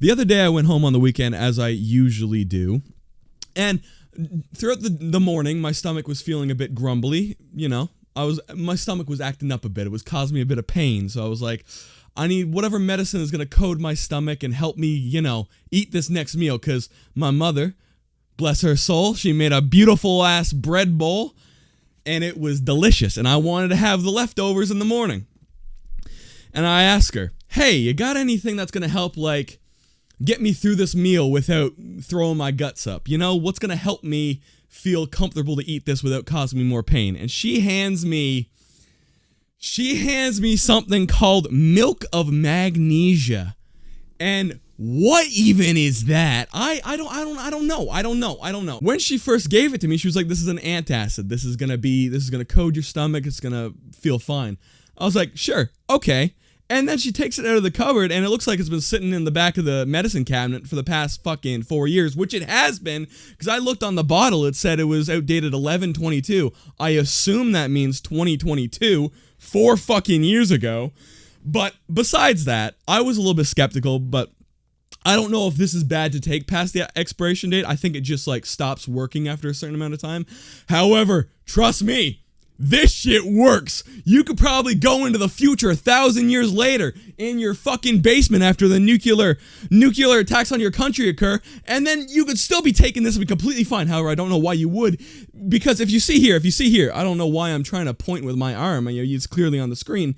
The other day I went home on the weekend, as I usually do, and throughout the morning, my stomach was feeling a bit grumbly. You know, my stomach was acting up a bit. It was causing me a bit of pain. So I was like, I need whatever medicine is going to coat my stomach and help me, you know, eat this next meal. Because my mother, bless her soul, she made a beautiful ass bread bowl, and it was delicious. And I wanted to have the leftovers in the morning. And I asked her, hey, you got anything that's going to help, like, get me through this meal without throwing my guts up? You know, what's going to help me feel comfortable to eat this without causing me more pain? And she hands me something called milk of magnesia. And what even is that? I don't know. When she first gave it to me, she was like, this is an antacid. This is going to coat your stomach. It's going to feel fine. I was like, sure. Okay. And then she takes it out of the cupboard, and it looks like it's been sitting in the back of the medicine cabinet for the past fucking 4 years, which it has been, because I looked on the bottle. It said it was outdated 11/22. I assume that means 2022, 4 fucking years ago. But besides that, I was a little bit skeptical, but I don't know if this is bad to take past the expiration date. I think it just, like, stops working after a certain amount of time. However, trust me, this shit works. You could probably go into the future 1,000 years later in your fucking basement after the nuclear attacks on your country occur, and then you could still be taking this and be completely fine. However, I don't know why you would, because if you see here, I don't know why I'm trying to point with my arm. It's clearly on the screen,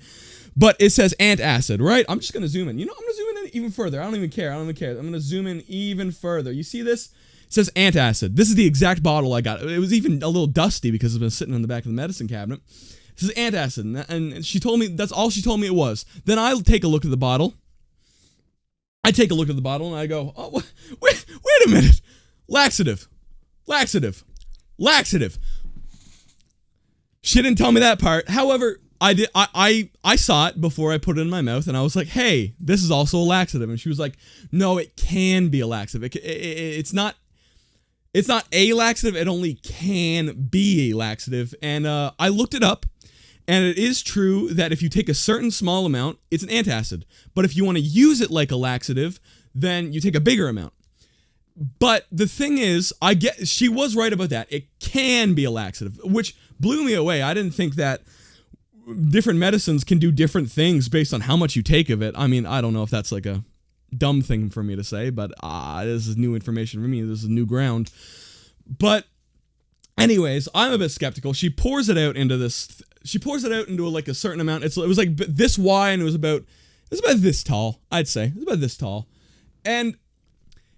but it says antacid, right? I'm just gonna zoom in. I'm gonna zoom in even further. I don't even care. I'm gonna zoom in even further. You see this? It says antacid. This is the exact bottle I got. It was even a little dusty because it's been sitting in the back of the medicine cabinet. This is antacid, and she told me that's all she told me it was. Then I take a look at the bottle. And I go, oh, wait a minute. Laxative. She didn't tell me that part. However, I saw it before I put it in my mouth, and I was like, hey, this is also a laxative. And she was like, no, it can be a laxative. It's not a laxative, it only can be a laxative. And I looked it up, and it is true that if you take a certain small amount, it's an antacid. But if you want to use it like a laxative, then you take a bigger amount. But the thing is, she was right about that. It can be a laxative, which blew me away. I didn't think that different medicines can do different things based on how much you take of it. I mean, I don't know if that's like a dumb thing for me to say, but this is new information for me. This is new ground. But anyways, I'm a bit skeptical. She pours it out into like a certain amount. It was like this wide, and it was about this tall, I'd say. It was about this tall. And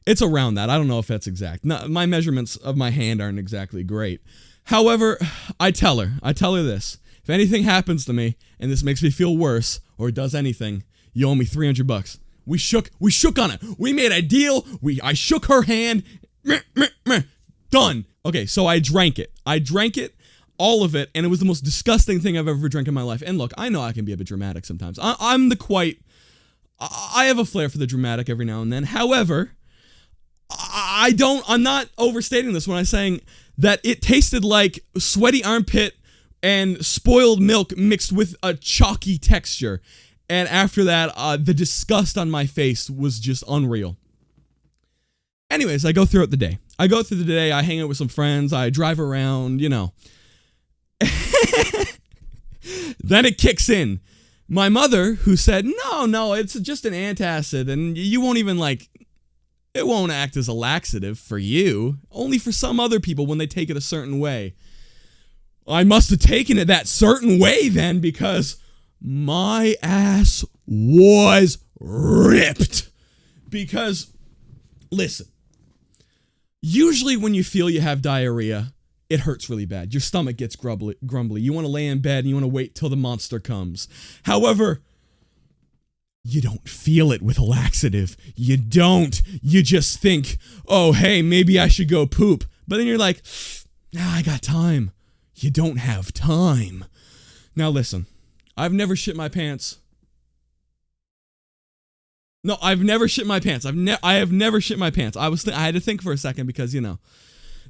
it's around that. I don't know if that's exact. My measurements of my hand aren't exactly great. However, I tell her this. If anything happens to me and this makes me feel worse or does anything, you owe me $300. We shook on it. We made a deal. I shook her hand. Done. Okay, so I drank it. All of it, and it was the most disgusting thing I've ever drank in my life. And look, I know I can be a bit dramatic sometimes. I have a flair for the dramatic every now and then. However, I'm not overstating this when I'm saying that it tasted like sweaty armpit and spoiled milk mixed with a chalky texture. And after that, the disgust on my face was just unreal. Anyways, I go through the day. I hang out with some friends. I drive around, Then it kicks in. My mother, who said, no, it's just an antacid, and you won't even it won't act as a laxative for you, only for some other people when they take it a certain way. I must have taken it that certain way then, because my ass was ripped. Because, listen, usually when you feel you have diarrhea, it hurts really bad. Your stomach gets grumbly. You want to lay in bed and you want to wait till the monster comes. However, you don't feel it with a laxative. You don't. You just think, oh, hey, maybe I should go poop. But then you're like, I got time. You don't have time. Now listen, I've never shit my pants. No, I've never shit my pants. I have never shit my pants. I had to think for a second because,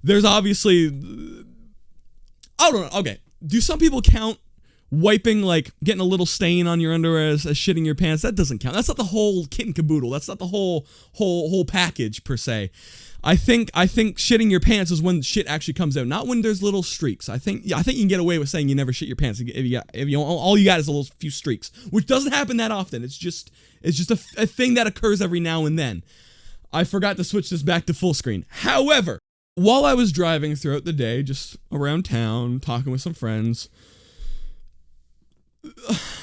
there's obviously, I don't know. Okay. Do some people count wiping, like getting a little stain on your underwear as shitting your pants, that doesn't count. That's not the whole kit and caboodle. That's not the whole package per se. I think shitting your pants is when shit actually comes out, not when there's little streaks. I think you can get away with saying you never shit your pants if you all you got is a little few streaks, which doesn't happen that often. It's just a thing that occurs every now and then. I forgot to switch this back to full screen. However, while I was driving throughout the day, just around town, talking with some friends,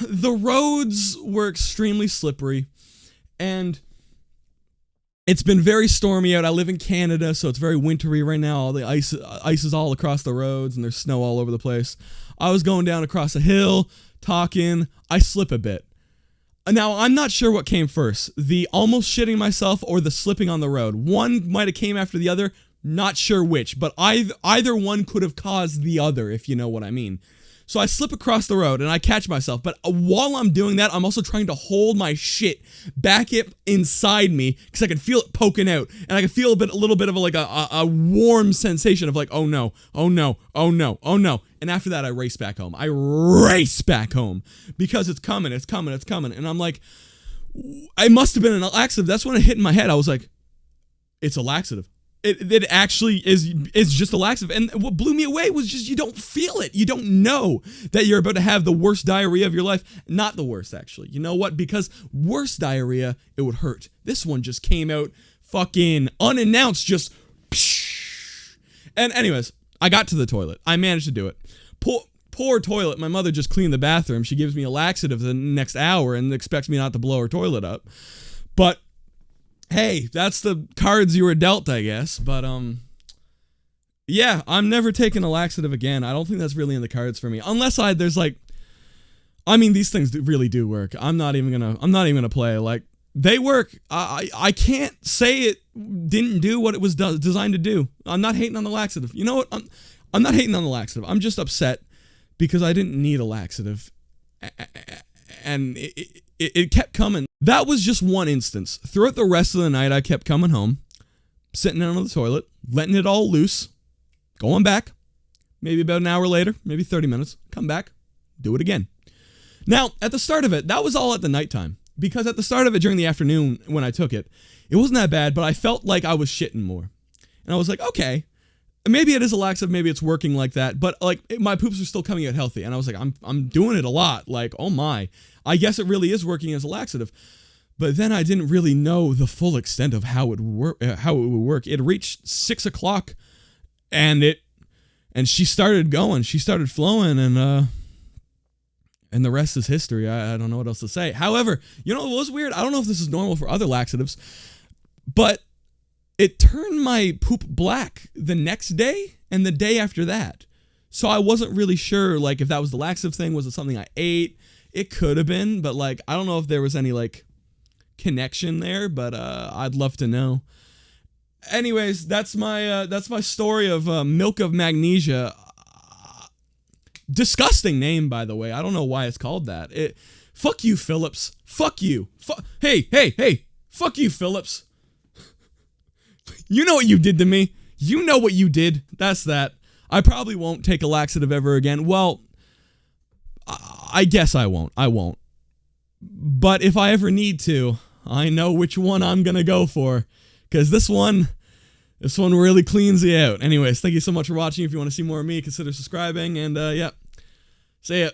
the roads were extremely slippery, and it's been very stormy out. I live in Canada, so it's very wintry right now. All the ice is all across the roads, and there's snow all over the place. I was going down across a hill, talking. I slip a bit. Now, I'm not sure what came first, the almost shitting myself or the slipping on the road. One might have came after the other, not sure which, but either one could have caused the other, if you know what I mean. So I slip across the road and I catch myself, but while I'm doing that, I'm also trying to hold my shit back up inside me because I can feel it poking out, and I can feel a little bit of a warm sensation of like, oh no, oh no, oh no, oh no. And after that, I race back home. Because it's coming, and I'm like, I must have been an laxative. That's when it hit in my head. I was like, it's a laxative. It actually is just a laxative. And what blew me away was just you don't feel it. You don't know that you're about to have the worst diarrhea of your life. Not the worst, actually. You know what? Because worse diarrhea, it would hurt. This one just came out fucking unannounced, just psh. And anyways, I got to the toilet. I managed to do it. Poor toilet. My mother just cleaned the bathroom. She gives me a laxative the next hour and expects me not to blow her toilet up. But hey, that's the cards you were dealt, I guess. But yeah, I'm never taking a laxative again. I don't think that's really in the cards for me, unless there's like, I mean, these things really do work. I'm not even gonna play. Like, they work. I can't say it didn't do what it was designed to do. I'm not hating on the laxative. You know what? I'm not hating on the laxative. I'm just upset because I didn't need a laxative, and it kept coming. That was just one instance. Throughout the rest of the night, I kept coming home, sitting down on the toilet, letting it all loose, going back, maybe about an hour later, maybe 30 minutes, come back, do it again. Now, at the start of it, that was all at the nighttime, because at the start of it during the afternoon when I took it, it wasn't that bad, but I felt like I was shitting more. And I was like, okay, maybe it is a laxative, maybe it's working like that, but like my poops are still coming out healthy. And I was like, I'm doing it a lot. Like, oh my, I guess it really is working as a laxative. But then I didn't really know the full extent of how it would work. It reached 6 o'clock, and she started going. She started flowing, and the rest is history. I don't know what else to say. However, you know what was weird? I don't know if this is normal for other laxatives, but it turned my poop black the next day and the day after that. So I wasn't really sure, like, if that was the laxative thing. Was it something I ate? It could have been, but like, I don't know if there was any like connection there, but I'd love to know. Anyways, that's my story of milk of magnesia. Disgusting name, by the way. I don't know why it's called that. Fuck you, Phillips. Fuck you. Hey. Fuck you, Phillips. You know what you did to me. You know what you did. That's that. I probably won't take a laxative ever again. Well, I guess I won't. But if I ever need to, I know which one I'm going to go for. Because this one really cleans you out. Anyways, thank you so much for watching. If you want to see more of me, consider subscribing. And yeah, see ya.